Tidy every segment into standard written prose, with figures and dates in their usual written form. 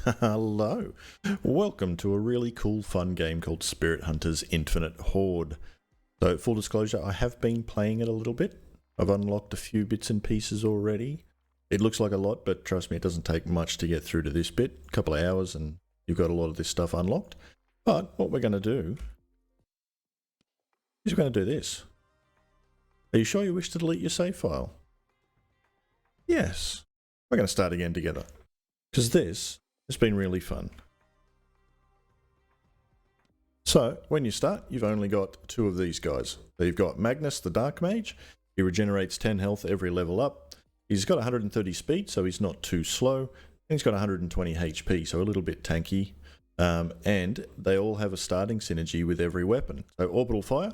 Hello. Welcome to a really cool, fun game called Spirit Hunters Infinite Horde. So, full disclosure, I have been playing it a little bit. I've unlocked a few bits and pieces already. It looks like a lot, but trust me, it doesn't take much to get through to this bit. A couple of hours and you've got a lot of this stuff unlocked. But what we're going to do is we're going to do this. Are you sure you wish to delete your save file? Yes. We're going to start again together. Because this has been really fun. So, when you start, you've only got two of these guys. So you've got Magnus, the Dark Mage. He regenerates 10 health every level up. He's got 130 speed, so he's not too slow. And he's got 120 HP, so a little bit tanky. And they all have a starting synergy with every weapon. So Orbital Fire,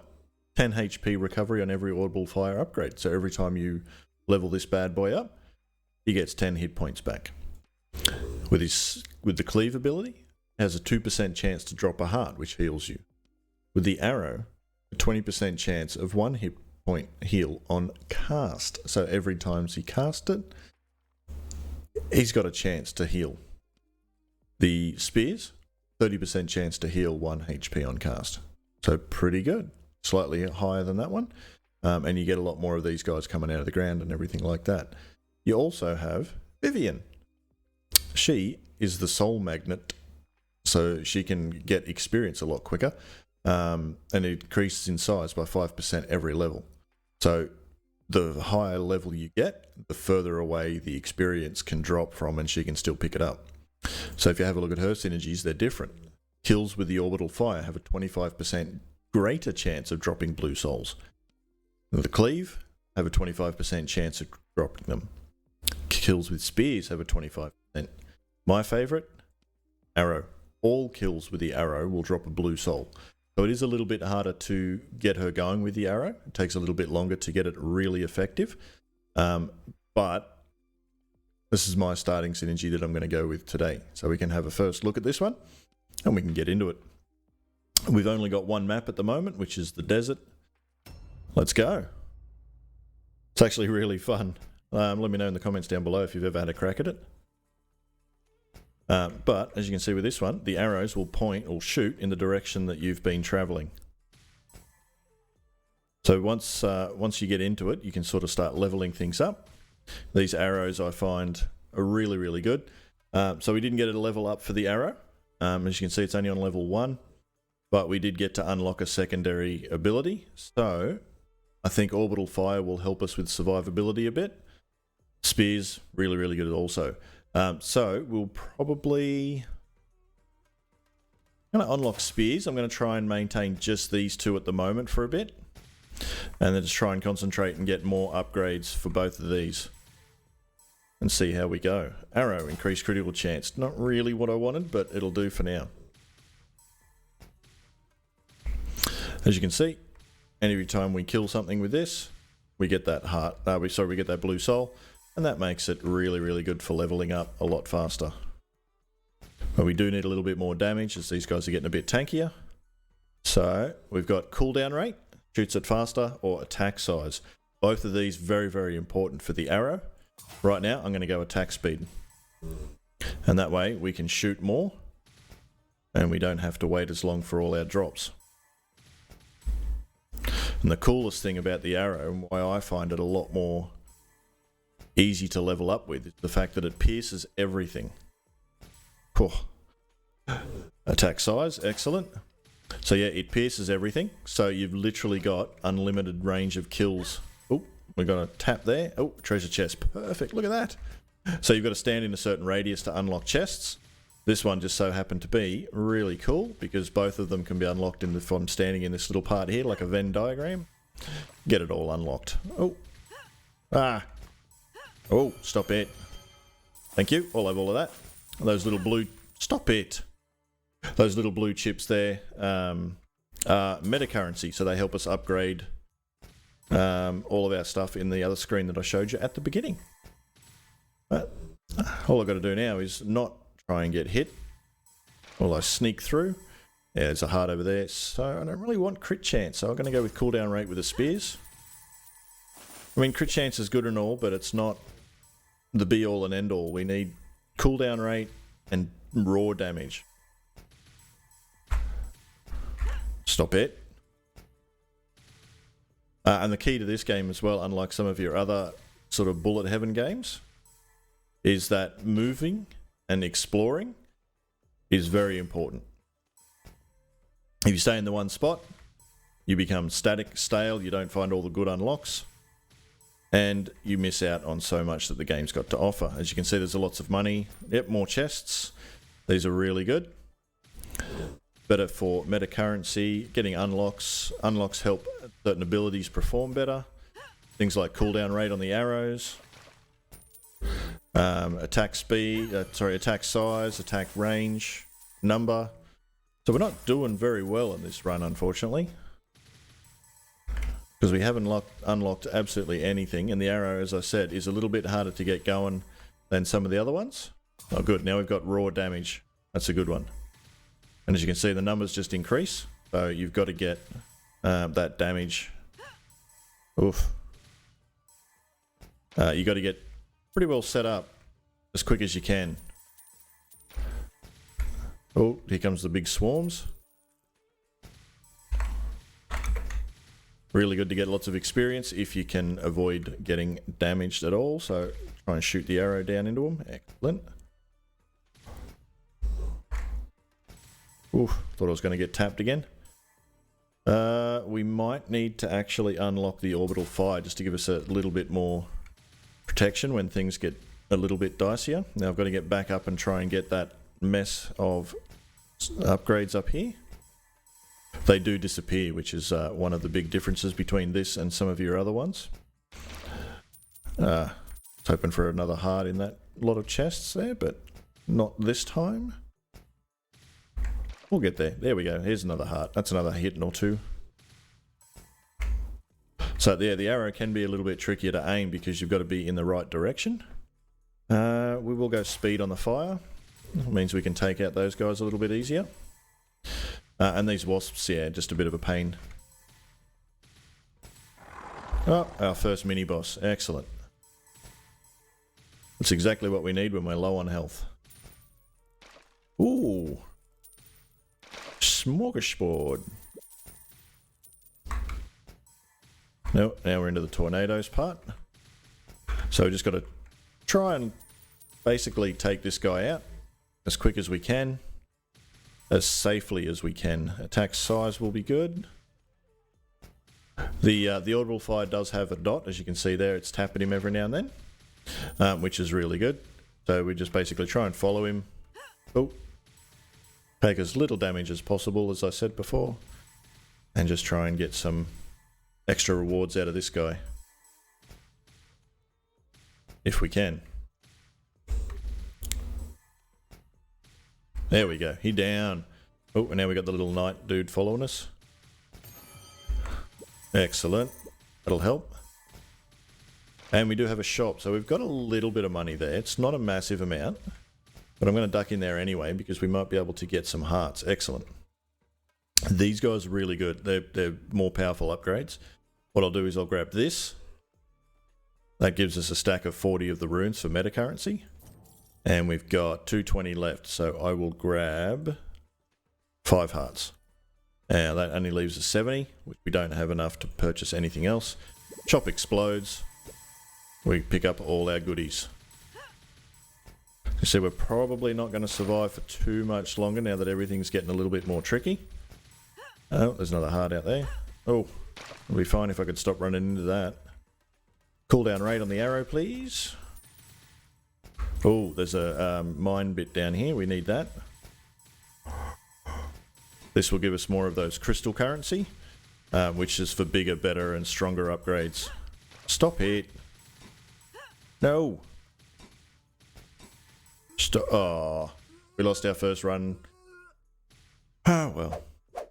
10 HP recovery on every Orbital Fire upgrade. So every time you level this bad boy up, he gets 10 hit points back. With the Cleave ability, has a 2% chance to drop a heart, which heals you. With the Arrow, a 20% chance of 1 hit point heal on cast. So every time he casts it, he's got a chance to heal. The Spears, 30% chance to heal 1 HP on cast. So pretty good. Slightly higher than that one. And you get a lot more of these guys coming out of the ground and everything like that. You also have Vivian. She is the soul magnet, so she can get experience a lot quicker, and it increases in size by 5% every level. So the higher level you get, the further away the experience can drop from, and she can still pick it up. So if you have a look at her synergies, they're different. Kills with the Orbital Fire have a 25% greater chance of dropping blue souls. The Cleave have a 25% chance of dropping them. Kills with Spears have a 25%. My favourite, Arrow. All kills with the Arrow will drop a blue soul. So it is a little bit harder to get her going with the Arrow. It takes a little bit longer to get it really effective. But this is my starting synergy that I'm going to go with today. So we can have a first look at this one and we can get into it. We've only got one map at the moment, which is the desert. Let's go. It's actually really fun. Let me know in the comments down below if you've ever had a crack at it. But as you can see with this one, the arrows will point or shoot in the direction that you've been traveling. So once you get into it, you can sort of start leveling things up. These arrows I find are really, really good. So we didn't get a level up for the arrow. As you can see, it's only on level 1, but we did get to unlock a secondary ability. So I think Orbital Fire will help us with survivability a bit. Spears, really, really good also. So we'll probably going to unlock Spears. I'm going to try and maintain just these two at the moment for a bit, and then just try and concentrate and get more upgrades for both of these and see how we go. Arrow, increased critical chance. Not really what I wanted, but it'll do for now. As you can see, every time we kill something with this, we get that heart. We get that blue soul. And that makes it really, really good for leveling up a lot faster. But we do need a little bit more damage as these guys are getting a bit tankier. So we've got cooldown rate, shoots it faster, or attack size. Both of these very, very important for the arrow. Right now I'm going to go attack speed. And that way we can shoot more and we don't have to wait as long for all our drops. And the coolest thing about the arrow, and why I find it a lot more easy to level up with, is the fact that it pierces everything. Oh. Attack size, excellent. So yeah, it pierces everything. So you've literally got unlimited range of kills. Oh, we got a tap there. Oh, treasure chest, perfect. Look at that. So you've got to stand in a certain radius to unlock chests. This one just so happened to be really cool because both of them can be unlocked if I'm standing in this little part here, like a Venn diagram. Get it all unlocked. Oh, oh, stop it. Thank you. I'll have all of that. Those little blue... Stop it. Those little blue chips there are meta currency, so they help us upgrade all of our stuff in the other screen that I showed you at the beginning. But all I've got to do now is not try and get hit while I sneak through. Yeah, there's a heart over there, so I don't really want crit chance, so I'm going to go with cooldown rate with the spears. I mean, crit chance is good and all, but it's not the be all and end all. We need cooldown rate and raw damage. Stop it. And the key to this game as well, unlike some of your other sort of bullet heaven games, is that moving and exploring is very important. If you stay in the one spot, you become static, stale, you don't find all the good unlocks, and you miss out on so much that the game's got to offer. As you can see, there's lots of money. Yep, more chests. These are really good. Better for meta currency, getting unlocks. Unlocks help certain abilities perform better. Things like cooldown rate on the arrows, attack speed, attack size, attack range, number. So we're not doing very well in this run, unfortunately, because we haven't unlocked absolutely anything, and the arrow, as I said, is a little bit harder to get going than some of the other ones. Oh good, now we've got raw damage. That's a good one. And as you can see, the numbers just increase, so you've got to get that damage. Oof. You got to get pretty well set up as quick as you can. Oh, here comes the big swarms. Really good to get lots of experience if you can avoid getting damaged at all. So try and shoot the arrow down into them. Excellent. Oof, thought I was going to get tapped again. We might need to actually unlock the orbital fire just to give us a little bit more protection when things get a little bit dicier. Now I've got to get back up and try and get that mess of upgrades up here. They do disappear, which is one of the big differences between this and some of your other ones. Hoping for another heart in that lot of chests there, but not this time. We'll get there. There we go. Here's another heart. That's another hit or two. So yeah, the arrow can be a little bit trickier to aim because you've got to be in the right direction. We will go speed on the fire. It means we can take out those guys a little bit easier. And these wasps, yeah, just a bit of a pain. Oh, our first mini boss. Excellent. That's exactly what we need when we're low on health. Ooh. Smorgasbord. No, now we're into the tornadoes part. So we just got to try and basically take this guy out as quick as we can, as safely as we can. Attack size will be good. The orbital fire does have a dot, as you can see there. It's tapping him every now and then, which is really good. So we just basically try and follow him. Oh, take as little damage as possible, as I said before, and just try and get some extra rewards out of this guy if we can. There we go. He down. Oh, and now we got the little knight dude following us. Excellent. That'll help. And we do have a shop, so we've got a little bit of money there. It's not a massive amount, but I'm going to duck in there anyway because we might be able to get some hearts. Excellent. These guys are really good. They're more powerful upgrades. What I'll do is I'll grab this. That gives us a stack of 40 of the runes for meta currency. And we've got 220 left, so I will grab 5 hearts. Now that only leaves us 70, which we don't have enough to purchase anything else. Shop explodes. We pick up all our goodies. You see, we're probably not going to survive for too much longer now that everything's getting a little bit more tricky. Oh, there's another heart out there. Oh, it'll be fine if I could stop running into that. Cooldown rate on the arrow, please. Oh, there's a mine bit down here. We need that. This will give us more of those crystal currency, which is for bigger, better, and stronger upgrades. Stop it. No. Oh, we lost our first run. Ah, well,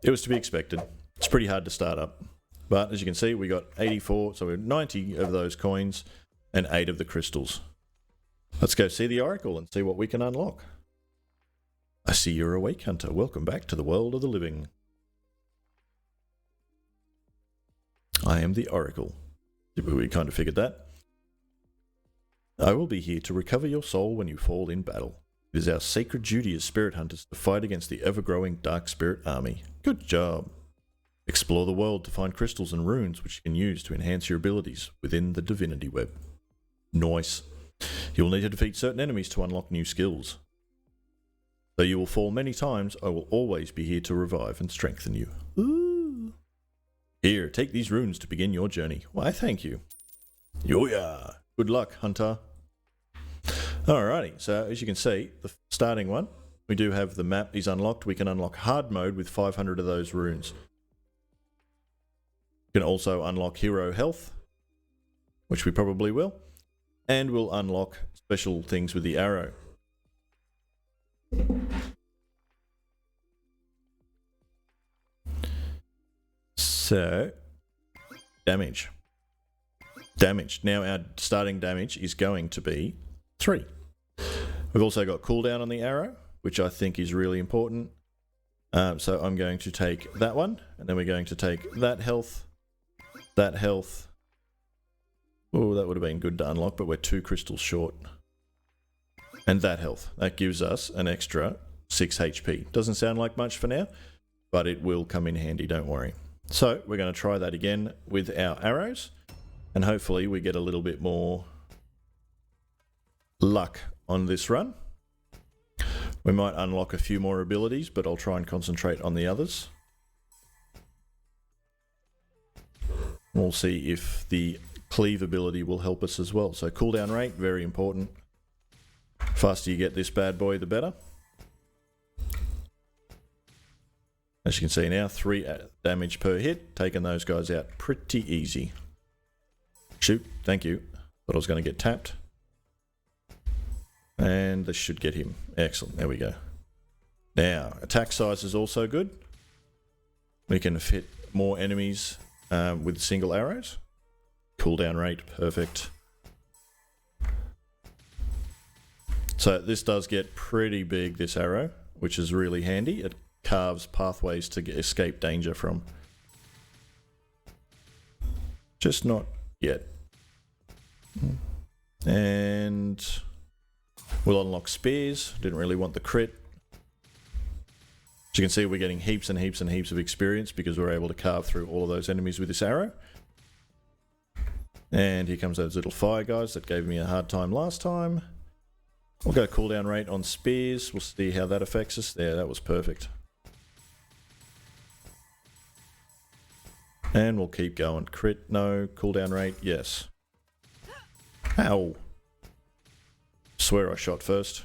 it was to be expected. It's pretty hard to start up. But as you can see, we got 84, so we have 90 of those coins and 8 of the crystals. Let's go see the Oracle and see what we can unlock. I see you're awake, Hunter. Welcome back to the world of the living. I am the Oracle. We kind of figured that. I will be here to recover your soul when you fall in battle. It is our sacred duty as spirit hunters to fight against the ever-growing dark spirit army. Good job. Explore the world to find crystals and runes which you can use to enhance your abilities within the divinity web. Nice. You will need to defeat certain enemies to unlock new skills. Though you will fall many times, I will always be here to revive and strengthen you. Ooh. Here, take these runes to begin your journey. Why, thank you. Yoya! Good luck, hunter. Alrighty, so as you can see, the starting one, we do have the map is unlocked. We can unlock hard mode with 500 of those runes. You can also unlock hero health, which we probably will. And we'll unlock special things with the arrow. So, damage. Damage. Now our starting damage is going to be 3. We've also got cooldown on the arrow, which I think is really important. So I'm going to take that one, and then we're going to take that health, that health. Oh, that would have been good to unlock, but we're 2 crystals short. And that health. That gives us an extra 6 HP. Doesn't sound like much for now, but it will come in handy, don't worry. So we're going to try that again with our arrows, and hopefully we get a little bit more luck on this run. We might unlock a few more abilities, but I'll try and concentrate on the others. We'll see if the cleave ability will help us as well. So cooldown rate, very important. Faster you get this bad boy, the better. As you can see now, 3 damage per hit, taking those guys out pretty easy. Shoot, thank you. Thought I was going to get tapped. And this should get him. Excellent, there we go. Now, attack size is also good. We can fit more enemies with single arrows. Cooldown rate, perfect. So this does get pretty big, this arrow, which is really handy. It carves pathways to escape danger from. Just not yet. And we'll unlock spears. Didn't really want the crit. As you can see, we're getting heaps and heaps and heaps of experience because we're able to carve through all of those enemies with this arrow. And here comes those little fire guys that gave me a hard time last time. We'll go cooldown rate on spears. We'll see how that affects us. There, that was perfect. And we'll keep going. Crit, no. Cooldown rate, yes. Ow. Swear I shot first.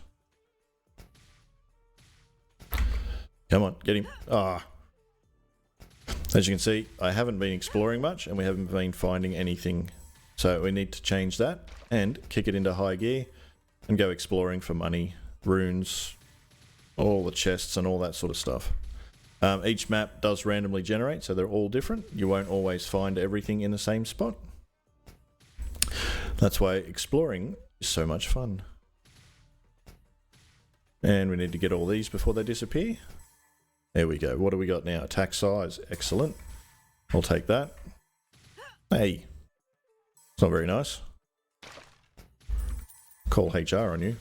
Come on, get him. Ah. As you can see, I haven't been exploring much and we haven't been finding anything. So we need to change that and kick it into high gear and go exploring for money, runes, all the chests and all that sort of stuff. Each map does randomly generate, so they're all different. You won't always find everything in the same spot. That's why exploring is so much fun. And we need to get all these before they disappear. There we go. What do we got now? Attack size. Excellent. I'll take that. Hey. It's not very nice. Call HR on you.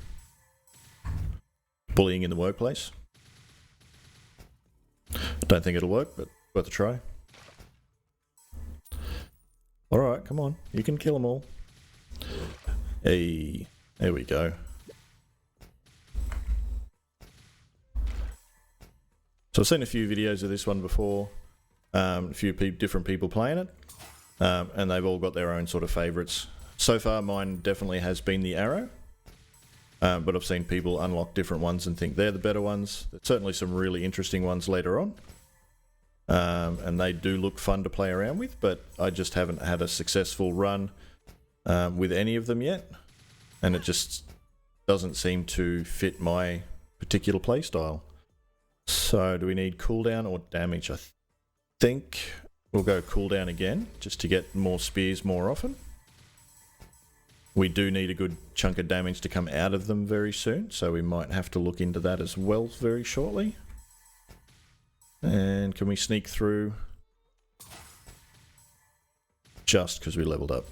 Bullying in the workplace. Don't think it'll work, but worth a try. Alright, come on. You can kill them all. Hey. There we go. So I've seen a few videos of this one before. A few different people playing it. And they've all got their own sort of favourites. So far, mine definitely has been the arrow. But I've seen people unlock different ones and think they're the better ones. There's certainly some really interesting ones later on. And they do look fun to play around with, but I just haven't had a successful run with any of them yet. And it just doesn't seem to fit my particular playstyle. So do we need cooldown or damage? I think we'll go cooldown again, just to get more spears more often. We do need a good chunk of damage to come out of them very soon, so we might have to look into that as well very shortly. And can we sneak through? Just because we leveled up.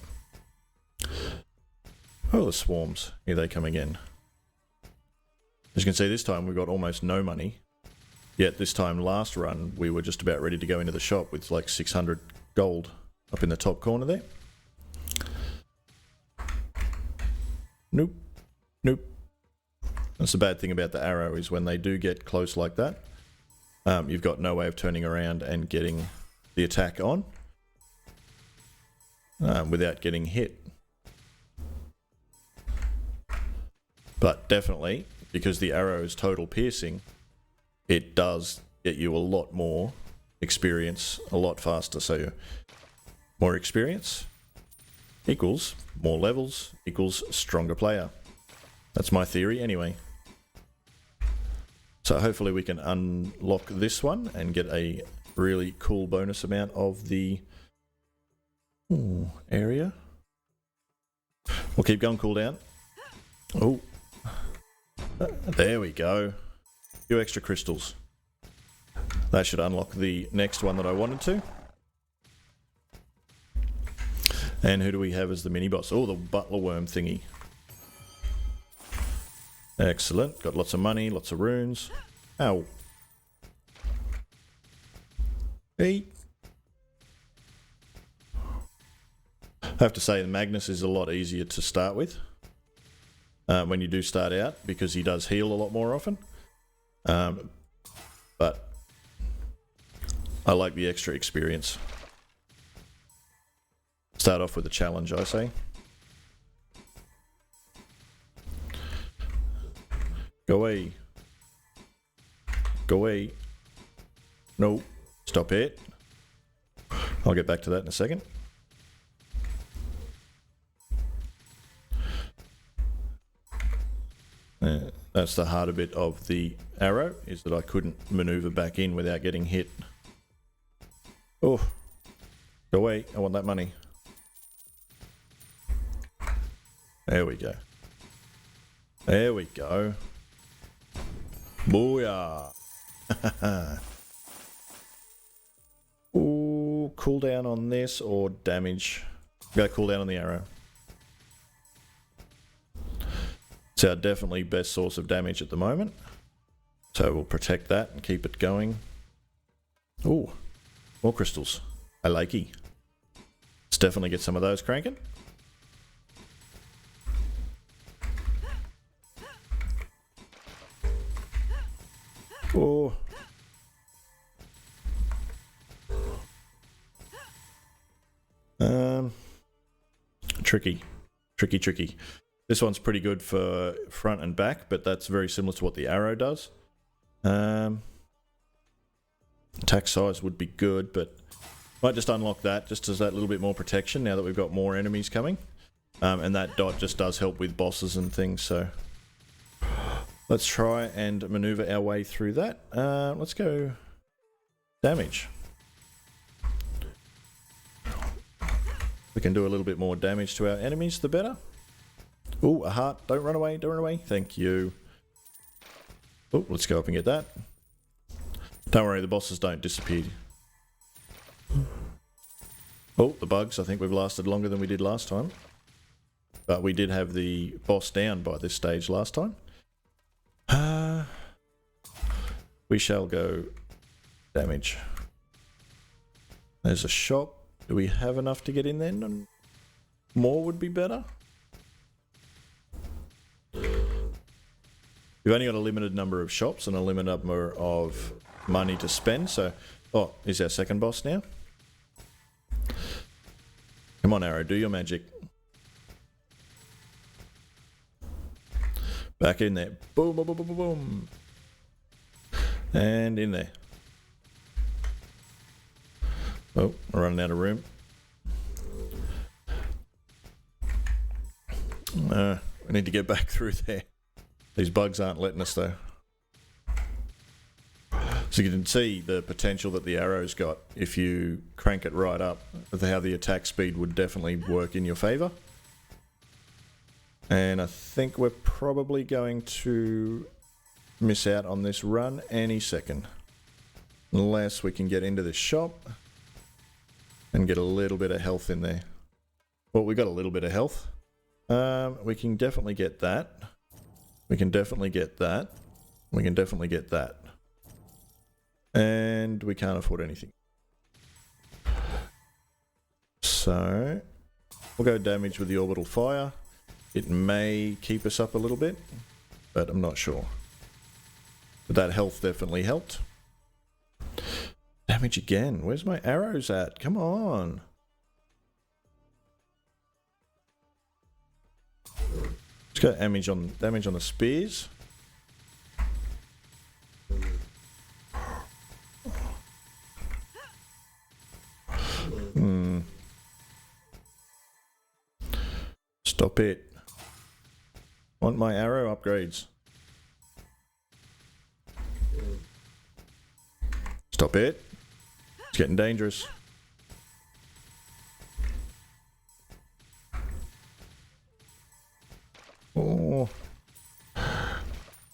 Oh, the swarms. Here they come again. As you can see, this time we've got almost no money. Yet this time last run, we were just about ready to go into the shop with like 600 gold up in the top corner there. Nope. Nope. That's the bad thing about the arrow, is when they do get close like that, you've got no way of turning around and getting the attack on without getting hit. But definitely, because the arrow is total piercing, it does get you a lot more experience a lot faster. So more experience equals more levels equals stronger player. That's my theory anyway. So hopefully we can unlock this one and get a really cool bonus amount of the area. We'll keep going cooldown. Oh, there we go. A few extra crystals. That should unlock the next one that I wanted to. And who do we have as the mini boss? Oh, the butler worm thingy. Excellent. Got lots of money, lots of runes. Ow. Hey. I have to say, the Magnus is a lot easier to start with when you do start out, because he does heal a lot more often. But I like the extra experience. Start off with a challenge, I say. Go away. Go away. No. Stop it. I'll get back to that in a second. That's the harder bit of the arrow, is that I couldn't maneuver back in without getting hit. Oh. Go away. I want that money. There we go. There we go. Booyah. Ooh, cooldown on this or damage? Got to cooldown on the arrow. It's our definitely best source of damage at the moment. So we'll protect that and keep it going. Ooh, more crystals. I likey. Let's definitely get some of those cranking. Oh. Tricky. Tricky. This one's pretty good for front and back, but that's very similar to what the arrow does. Attack size would be good, but might just unlock that just as that little bit more protection now that we've got more enemies coming. And that dot just does help with bosses and things, so let's try and maneuver our way through that. Let's go damage. We can do a little bit more damage to our enemies, the better. Oh, a heart. Don't run away. Don't run away. Thank you. Oh, let's go up and get that. Don't worry, the bosses don't disappear. Oh, the bugs. I think we've lasted longer than we did last time. But we did have the boss down by this stage last time. We shall go damage. There's a shop. Do we have enough to get in there? More would be better. We've only got a limited number of shops and a limited number of money to spend, so... Oh, is our second boss now? Come on, Arrow, do your magic. Back in there. Boom, boom, boom, boom, boom. And in there. Oh, we're running out of room. We need to get back through there. These bugs aren't letting us though. So you can see the potential that the arrow's got if you crank it right up, how the attack speed would definitely work in your favor. And I think we're probably going to miss out on this run any second. Unless we can get into this shop and get a little bit of health in there. Well, we got a little bit of health. We can definitely get that. We can definitely get that. We can definitely get that. And we can't afford anything. So we'll go damage with the orbital fire. It may keep us up a little bit, but I'm not sure. But that health definitely helped. Damage again. Where's my arrows at? Come on. Let's go damage on the spears. Stop it. Want my arrow upgrades. Stop it. It's getting dangerous. Oh.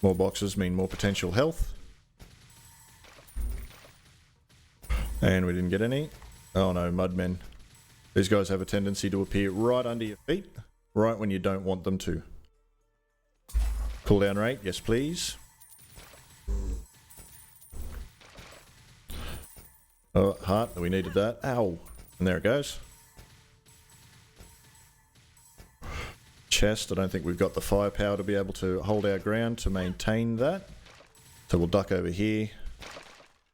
More boxes mean more potential health. And we didn't get any. Oh no, mudmen. These guys have a tendency to appear right under your feet, right when you don't want them to. Cooldown rate, yes please. Oh, heart, we needed that. Ow. And there it goes. Chest, I don't think we've got the firepower to be able to hold our ground to maintain that. So we'll duck over here.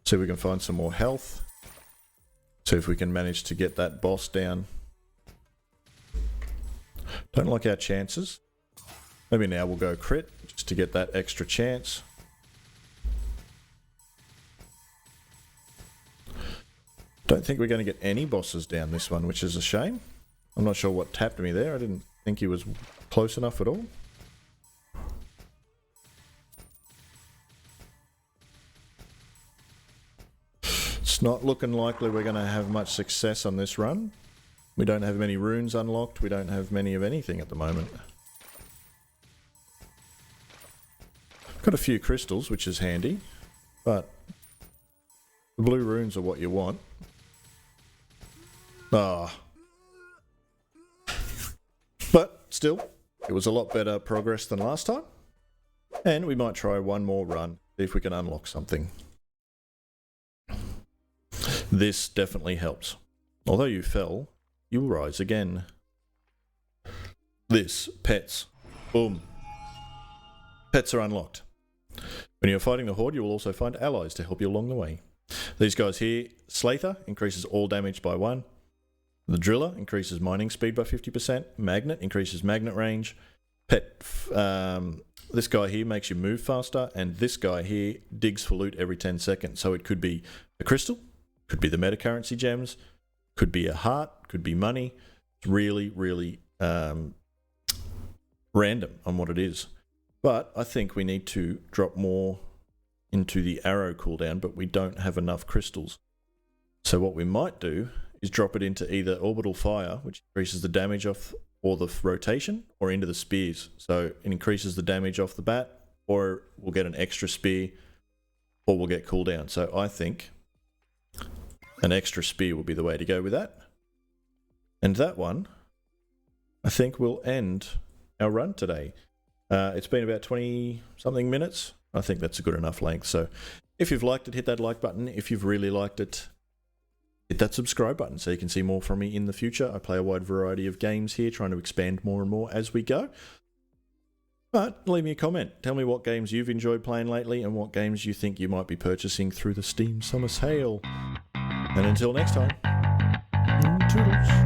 See if we can find some more health. See if we can manage to get that boss down. Don't like our chances. Maybe now we'll go crit, just to get that extra chance. Don't think we're going to get any bosses down this one, which is a shame. I'm not sure what tapped me there. I didn't think he was close enough at all. It's not looking likely we're going to have much success on this run. We don't have many runes unlocked. We don't have many of anything at the moment. Got a few crystals, which is handy, but the blue runes are what you want. Ah. But still, it was a lot better progress than last time. And we might try one more run, see if we can unlock something. This definitely helps. Although you fell, you'll rise again. This, pets. Boom. Pets are unlocked. When you're fighting the Horde, you will also find allies to help you along the way. These guys here, Slather increases all damage by 1. The Driller increases mining speed by 50%. Magnet increases magnet range. This guy here makes you move faster. And this guy here digs for loot every 10 seconds. So it could be a crystal, could be the meta currency gems, could be a heart, could be money. It's really, really random on what it is. But I think we need to drop more into the arrow cooldown, but we don't have enough crystals. So what we might do is drop it into either orbital fire, which increases the damage off, or the rotation, or into the spears. So it increases the damage off the bat, or we'll get an extra spear, or we'll get cooldown. So I think an extra spear will be the way to go with that. And that one, I think, will end our run today. It's been about 20 something minutes. I think that's a good enough length. So if you've liked it, hit that like button. If you've really liked it, hit that subscribe button so you can see more from me in the future. I play a wide variety of games here, trying to expand more and more as we go. But leave me a comment. Tell me what games you've enjoyed playing lately and what games you think you might be purchasing through the Steam Summer Sale. And until next time, toodles.